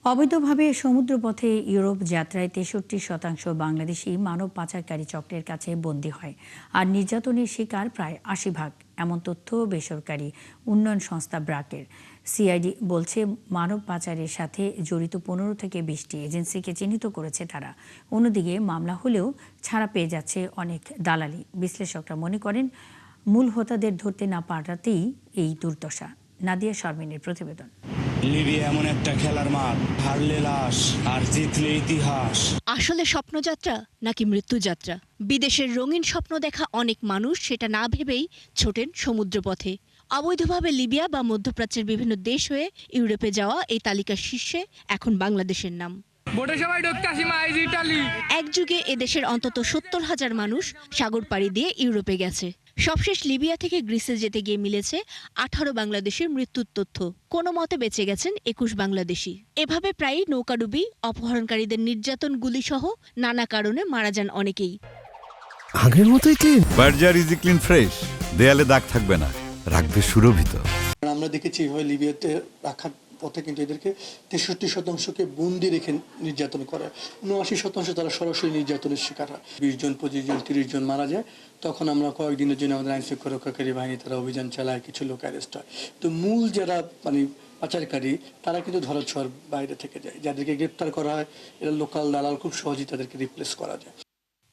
অবৈধভাবে সমুদ্রপথে ইউরোপ যাত্রায় ৬৩% বাংলাদেশি মানব পাচারকারী চক্রের কাছে বন্দী হয়, আর নির্যাতনের শিকার প্রায় ৮০%। এমন তথ্য বেসরকারি উন্নয়ন সংস্থা ব্র্যাকের। সিআইডি বলছে, মানব পাচারের সাথে জড়িত ১৫ থেকে ২০টি এজেন্সিকে চিহ্নিত করেছে তারা। অন্যদিকে মামলা হলেও ছাড়া পেয়ে যাচ্ছে অনেক দালালি। বিশ্লেষকরা মনে করেন, মূল হোতাদের ধরতে না পারাতেই এই দুর্দশা। নাদিয়া শারমিনের প্রতিবেদন। লিবিয়া এমন একটা খেলার মাঠ, হারলে লাশ আর জিতলে ইতিহাস। আসলে স্বপ্নযাত্রা নাকি মৃত্যুযাত্রা? বিদেশের রঙিন স্বপ্ন দেখা অনেক মানুষ সেটা না ভেবেই ছোটেন সমুদ্রপথে। অবৈধভাবে লিবিয়া বা মধ্যপ্রাচ্যের বিভিন্ন দেশ হয়ে ইউরোপে যাওয়া এই তালিকার শীর্ষে এখন বাংলাদেশের নাম। এক যুগে এদেশের অন্তত ৭০,০০০ মানুষ সাগর পাড়ি দিয়ে ইউরোপে গেছে। সবশেষ লিবিয়া থেকে গ্রিসে যেতে গিয়ে মিলেছে ১৮ বাংলাদেশের মৃত্যুর তথ্য। কোনো মতে বেঁচে গেছেন ২১ বাংলাদেশি। এভাবে প্রায়ই নৌকাডুবি, অপহরণকারীদের নির্যাতন, গুলিসহ নানা কারণে মারা যান অনেকেই। আগের মতোই clean. Berger easy clean fresh, দেয়ালে দাগ থাকবে না, রাখবে সুরভিত। আমরা দেখেছি এইভাবে লিবিয়াতে রাখার পথে কিন্তু এদেরকে ৬৩%কে বন্দি রেখে নির্যাতন করে। ৭৯% তারা সরাসরি নির্যাতনের শিকার হয়। ২০ জন, ২৫ জন, ৩০ জন মারা যায়। তখন আমরা কয়েকদিনের জন্য আমাদের আইন শৃঙ্খলা রক্ষাকারী বাহিনী তারা অভিযান চালায়, কিছু লোক অ্যারেস্ট হয়। তো মূল যারা পাচারকারী তারা কিন্তু ধরাছোঁয়ার বাইরে থেকে যায়। যাদেরকে গ্রেপ্তার করা হয়, এরা লোকাল দালাল, খুব সহজেই তাদেরকে রিপ্লেস করা যায়।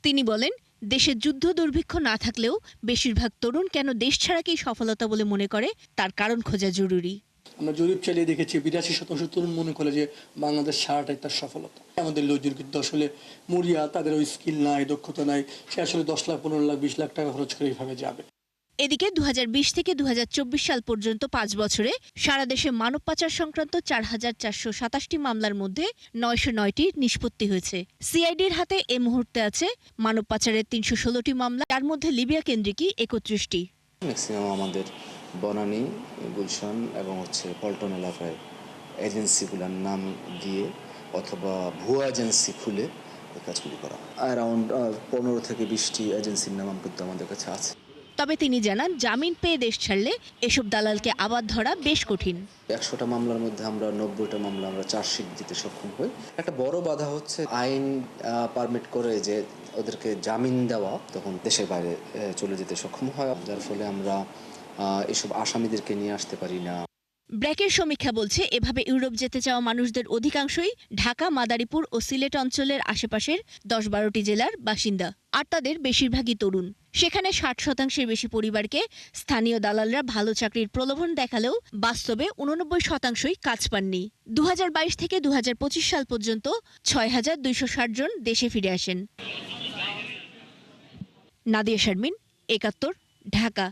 তিনি বলেন, দেশে যুদ্ধ দুর্ভিক্ষ না থাকলেও বেশিরভাগ তরুণ কেন দেশ ছাড়াকেই সফলতা বলে মনে করে, তার কারণ খোঁজা জরুরি। আমরা জরিপ চালিয়ে দেখেছি ৮২% তরুণ মনে করে যে বাংলাদেশ ছাড়াটাই তার সফলতা। আমাদের লোকজন কিন্তু আসলে মরিয়া, তাদের ওই স্কিল নাই, দক্ষতা নাই, সে আসলে ১০ লাখ, ১৫ লাখ, ২০ লাখ টাকা খরচ করে এইভাবে যাবে। এদিকে ২০২০ থেকে ২০২৪ সাল পর্যন্ত ৫ বছরে সারা দেশে মানব পাচার সংক্রান্ত ৪,৪২৭টি মামলার মধ্যে ৯০৯টি নিষ্পত্তি হয়েছে। সিআইডির হাতে এ মুহূর্তে আছে মানব পাচারের ৩১৬টি মামলা, তার মধ্যে লিবিয়া কেন্দ্রিকই ৩১টি। ম্যাক্সিমাম আমাদের বনানী, গুলশান এবং পল্টন এলাকায় এজেন্সিগুলোর নাম দিয়ে অথবা ভুয়া এজেন্সি খুলে এই কাজগুলি করা। অ্যারাউন্ড ১৫ থেকে ২০টি এজেন্সির নাম কিন্তু আমাদের কাছে আছে। তবে তিনি জানান, জামিন পেয়ে দেশ ছাড়লে এসব দালালকে আবার ধরা বেশ কঠিন। ১০০টা মামলার মধ্যে আমরা ৯০টা মামলা আমরা চার্জশিট দিতে সক্ষম হই। একটা বড় বাধা হচ্ছে আইন পারমিট করে যে ওদেরকে জামিন দেওয়া, তখন দেশের বাইরে চলে যেতে সক্ষম হয়, যার ফলে আমরা এসব আসামিদেরকে নিয়ে আসতে পারি না। ব্র্যাকের সমীক্ষা বলছে, এভাবে ইউরোপ যেতে চাওয়া মানুষদের অধিকাংশই ঢাকা, মাদারীপুর ও সিলেট অঞ্চলের আশেপাশের ১০-১২টি জেলার বাসিন্দা, আর তাদের বেশিরভাগই তরুণ। সেখানে ৬০%-এর বেশি পরিবারকে স্থানীয় দালালরা ভালো চাকরির প্রলোভন দেখালেও বাস্তবে ৮৯%ই কাজ পাননি। ২০২২ থেকে ২০২৫ সাল পর্যন্ত ৬,২৬০ জন দেশে ফিরে আসেন। নাদিয়া শারমিন, ৭১, ঢাকা।